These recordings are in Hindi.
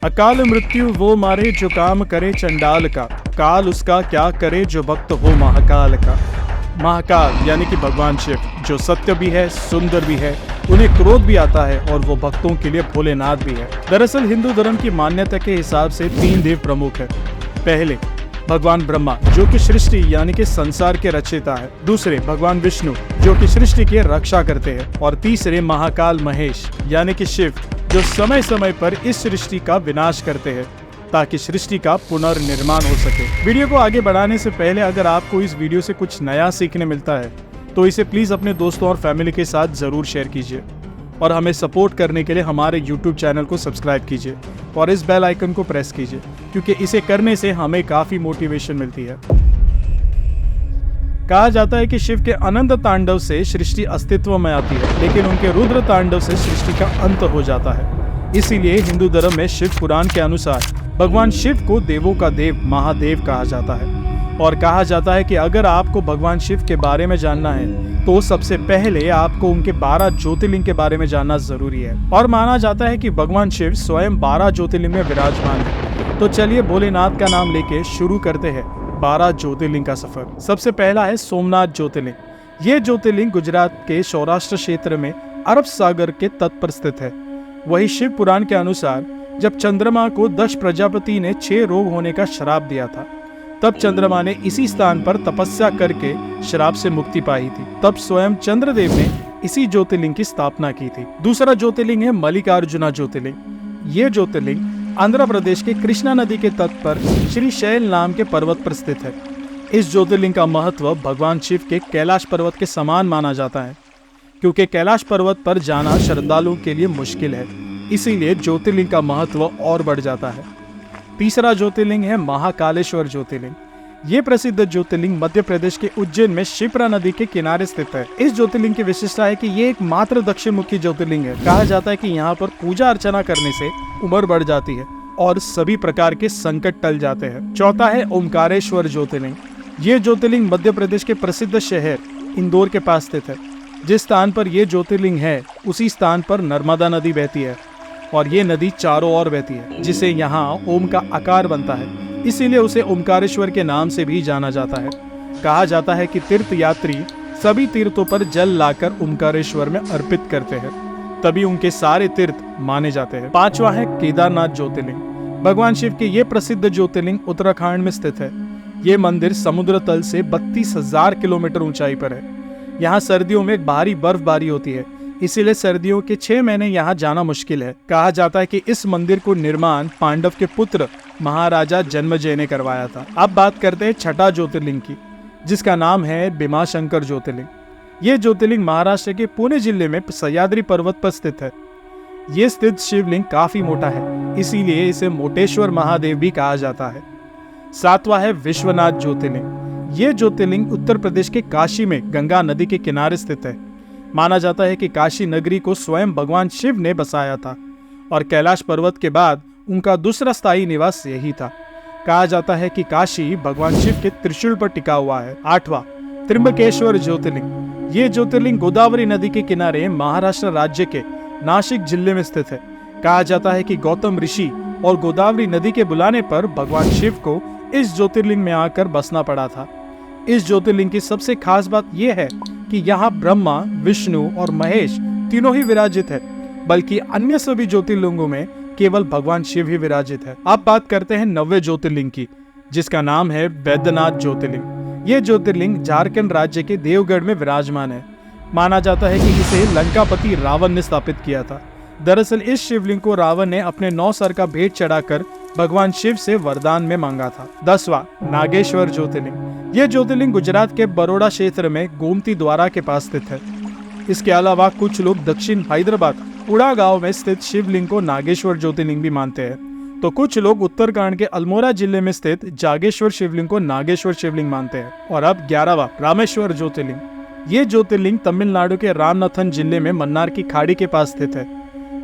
अकाल मृत्यु वो मारे जो काम करे चंडाल का, काल उसका क्या करे जो भक्त हो महाकाल का। महाकाल यानी कि भगवान शिव, जो सत्य भी है, सुंदर भी है, उन्हें क्रोध भी आता है और वो भक्तों के लिए भोलेनाथ भी है। दरअसल हिंदू धर्म की मान्यता के हिसाब से 3 देव प्रमुख है। पहले भगवान ब्रह्मा, जो कि सृष्टि यानी कि संसार के रचयिता है। दूसरे भगवान विष्णु, जो कि सृष्टि की रक्षा करते हैं। और तीसरे महाकाल महेश यानी कि शिव, जो समय समय पर इस सृष्टि का विनाश करते हैं ताकि सृष्टि का पुनर्निर्माण हो सके। वीडियो को आगे बढ़ाने से पहले अगर आपको इस वीडियो से कुछ नया सीखने मिलता है तो इसे प्लीज अपने दोस्तों और फैमिली के साथ जरूर शेयर कीजिए और हमें सपोर्ट करने के लिए हमारे YouTube चैनल को सब्सक्राइब कीजिए और इस बेल आइकन को प्रेस कीजिए, क्योंकि इसे करने से हमें काफी मोटिवेशन मिलती है। कहा जाता है कि शिव के अनंत तांडव से सृष्टि अस्तित्व में आती है, लेकिन उनके रुद्र तांडव से सृष्टि का अंत हो जाता है। इसीलिए हिंदू धर्म में शिव पुराण के अनुसार भगवान शिव को देवों का देव महादेव कहा जाता है। और कहा जाता है कि अगर आपको भगवान शिव के बारे में जानना है तो सबसे पहले आपको उनके 12 ज्योतिर्लिंग के बारे में जानना जरूरी है। और माना जाता है कि भगवान शिव स्वयं 12 ज्योतिर्लिंग में विराजमान है। तो चलिए भोलेनाथ का नाम लेके शुरू करते हैं 12 ज्योतिर्लिंग का सफर। सबसे पहला है सोमनाथ ज्योतिर्लिंग। ये ज्योतिर्लिंग गुजरात के सौराष्ट्र क्षेत्र में अरब सागर के तट पर स्थित है। वही शिव पुराण के अनुसार जब चंद्रमा को दक्ष प्रजापति ने 6 रोग होने का श्राप दिया था, तब चंद्रमा ने इसी स्थान पर तपस्या करके श्राप से मुक्ति पाई थी। तब स्वयं चंद्रदेव ने इसी ज्योतिर्लिंग की स्थापना की थी। दूसरा ज्योतिर्लिंग है मल्लिकार्जुना ज्योतिर्लिंग। ये ज्योतिर्लिंग आंध्र प्रदेश के कृष्णा नदी के तट पर श्री शैल नाम के पर्वत पर स्थित है। इस ज्योतिर्लिंग का महत्व भगवान शिव के कैलाश पर्वत के समान माना जाता है, क्योंकि कैलाश पर्वत पर जाना श्रद्धालुओं के लिए मुश्किल है, इसीलिए ज्योतिर्लिंग का महत्व और बढ़ जाता है। तीसरा ज्योतिर्लिंग है महाकालेश्वर ज्योतिर्लिंग। ये प्रसिद्ध ज्योतिर्लिंग मध्य प्रदेश के उज्जैन में शिप्रा नदी के किनारे स्थित है। इस ज्योतिर्लिंग की विशेषता है कि ये एक मात्र दक्षिण मुखी ज्योतिर्लिंग है। कहा जाता है कि यहाँ पर पूजा अर्चना करने से उम्र बढ़ जाती है और सभी प्रकार के संकट टल जाते हैं। चौथा है ओमकारेश्वर ज्योतिर्लिंग। ये ज्योतिर्लिंग मध्य प्रदेश के प्रसिद्ध शहर इंदौर के पास स्थित है। जिस स्थान पर यह ज्योतिर्लिंग है उसी स्थान पर नर्मदा नदी बहती है और ये नदी चारों ओर बहती है, जिसे यहाँ ओम का आकार बनता है। इसीलिए उसे ओमकारेश्वर के नाम से भी जाना जाता है। कहा जाता है कि तीर्थ यात्री सभी तीर्थों पर जल लाकर ओमकारेश्वर में अर्पित करते हैं, तभी उनके सारे तीर्थ माने जाते हैं। पांचवा है केदारनाथ ज्योतिर्लिंग। भगवान शिव के ये प्रसिद्ध ज्योतिर्लिंग उत्तराखंड में स्थित है। ये मंदिर समुद्र तल से 32,000 किलोमीटर ऊंचाई पर है। यहाँ सर्दियों में भारी बर्फबारी होती है, इसीलिए सर्दियों के 6 महीने यहाँ जाना मुश्किल है। कहा जाता है कि इस मंदिर को निर्माण पांडव के पुत्र महाराजा जन्मेजय ने करवाया था। अब बात करते हैं छठा ज्योतिर्लिंग की, जिसका नाम है भीमाशंकर ज्योतिर्लिंग। ये ज्योतिर्लिंग महाराष्ट्र के पुणे जिले में सह्याद्री पर्वत पर स्थित है। ये स्थित शिवलिंग काफी मोटा है, इसीलिए इसे मोटेश्वर महादेव भी कहा जाता है। सातवां है विश्वनाथ ज्योतिर्लिंग। ये ज्योतिर्लिंग उत्तर प्रदेश के काशी में गंगा नदी के किनारे स्थित है। माना जाता है कि काशी नगरी को स्वयं भगवान शिव ने बसाया था और कैलाश पर्वत के बाद उनका दूसरा स्थायी निवास यही था। कहा जाता है कि काशी भगवान शिव के त्रिशूल पर टिका हुआ है। आठवां त्र्यंबकेश्वर ज्योतिर्लिंग। ये ज्योतिर्लिंग गोदावरी नदी के किनारे महाराष्ट्र राज्य के नासिक जिले में स्थित है। कहा जाता है कि गौतम ऋषि और गोदावरी नदी के बुलाने पर भगवान शिव को इस ज्योतिर्लिंग में आकर बसना पड़ा था। इस ज्योतिर्लिंग की सबसे खास बात यह है कि यहाँ ब्रह्मा, विष्णु और महेश तीनों ही विराजित है, बल्कि अन्य सभी ज्योतिर्लिंगों में केवल भगवान शिव ही विराजित है। अब बात करते हैं 9वें ज्योतिर्लिंग की, जिसका नाम है वैद्यनाथ ज्योतिर्लिंग। ये ज्योतिर्लिंग झारखंड राज्य के देवगढ़ में विराजमान है। माना जाता है कि इसे लंकापति रावण ने स्थापित किया था। दरअसल इस शिवलिंग को रावण ने अपने 9 सर का भेंट चढ़ाकर भगवान शिव से वरदान में मांगा था। 10वां नागेश्वर ज्योतिर्लिंग। यह ज्योतिर्लिंग गुजरात के बड़ौदा क्षेत्र में गोमती द्वारा के पास स्थित है। इसके अलावा कुछ लोग दक्षिण हैदराबाद उड़ा गांव में स्थित शिवलिंग को नागेश्वर ज्योतिर्लिंग भी मानते हैं, तो कुछ लोग उत्तराखंड के अल्मोड़ा जिले में स्थित जागेश्वर शिवलिंग को नागेश्वर शिवलिंग मानते हैं। और अब 11वां रामेश्वर ज्योतिर्लिंग। ये ज्योतिर्लिंग तमिलनाडु के रामनाथन जिले में मन्नार की खाड़ी के पास स्थित है।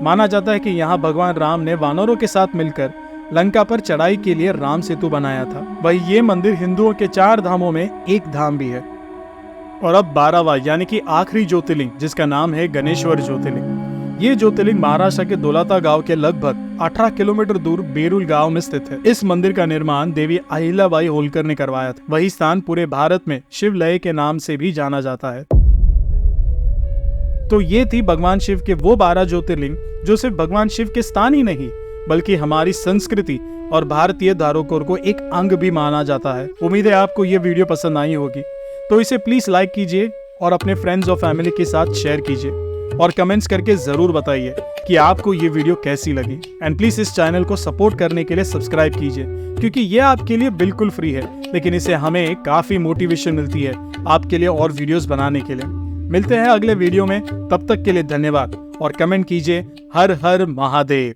माना जाता है कि यहाँ भगवान राम ने वानरों के साथ मिलकर लंका पर चढ़ाई के लिए राम सेतु बनाया था। वही ये मंदिर हिंदुओं के 4 धामों में एक धाम भी है। और अब 12वां यानी कि आखिरी ज्योतिर्लिंग, जिसका नाम है गणेश्वर ज्योतिर्लिंग। ये ज्योतिर्लिंग महाराष्ट्र के दोलाता गांव के लगभग 18 किलोमीटर दूर बेरुल गांव में स्थित है। इस मंदिर का निर्माण देवी अहिल्याबाई होलकर ने करवाया था। वही स्थान पूरे भारत में शिवलय के नाम से भी जाना जाता है। तो ये थी भगवान शिव के वो 12 ज्योतिर्लिंग जो सिर्फ भगवान शिव के स्थान ही नहीं बल्कि हमारी संस्कृति और भारतीय धरोहर को एक अंग भी माना जाता है। उम्मीद है आपको ये वीडियो पसंद आई होगी, तो इसे प्लीज लाइक कीजिए और अपने फ्रेंड्स और फैमिली के साथ शेयर कीजिए और कमेंट्स करके जरूर बताइए कि आपको ये वीडियो कैसी लगी। एंड प्लीज इस चैनल को सपोर्ट करने के लिए सब्सक्राइब कीजिए, क्योंकि ये आपके लिए बिल्कुल फ्री है, लेकिन इससे हमें काफी मोटिवेशन मिलती है आपके लिए और वीडियोस बनाने के लिए। मिलते हैं अगले वीडियो में, तब तक के लिए धन्यवाद और कमेंट कीजिए। हर हर महादेव।